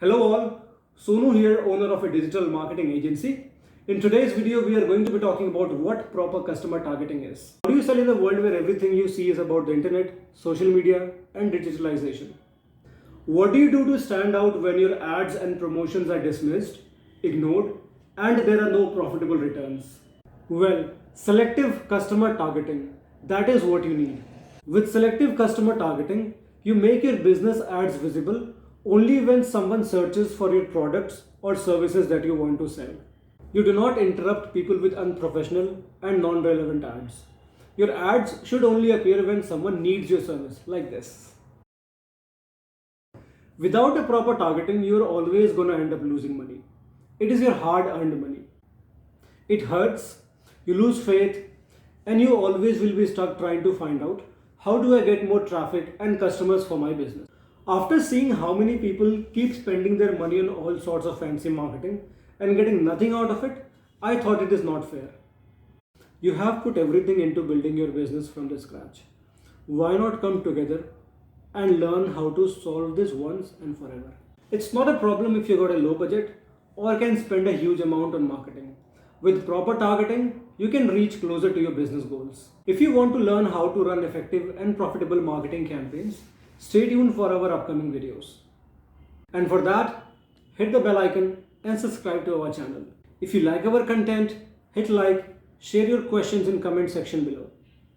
Hello all, Sonu here, owner of a digital marketing agency. In today's video, we are going to be talking about what proper customer targeting is. How do you sell in a world where everything you see is about the internet, social media, and digitalization? What do you do to stand out when your ads and promotions are dismissed, ignored, and there are no profitable returns? Well, selective customer targeting, that is what you need. With selective customer targeting, you make your business ads visible only when someone searches for your products or services that you want to sell. You do not interrupt people with unprofessional and non-relevant ads. Your ads should only appear when someone needs your service, like this. Without a proper targeting, you're always going to end up losing money. It is your hard-earned money. It hurts, you lose faith, and you always will be stuck trying to find out how do I get more traffic and customers for my business. After seeing how many people keep spending their money on all sorts of fancy marketing and getting nothing out of it, I thought it is not fair. You have put everything into building your business from the scratch. Why not come together and learn how to solve this once and forever? It's not a problem if you got a low budget or can spend a huge amount on marketing. With proper targeting, you can reach closer to your business goals. If you want to learn how to run effective and profitable marketing campaigns, stay tuned for our upcoming videos. And for that, hit the bell icon and subscribe to our channel. If you like our content, hit like, share your questions in comment section below.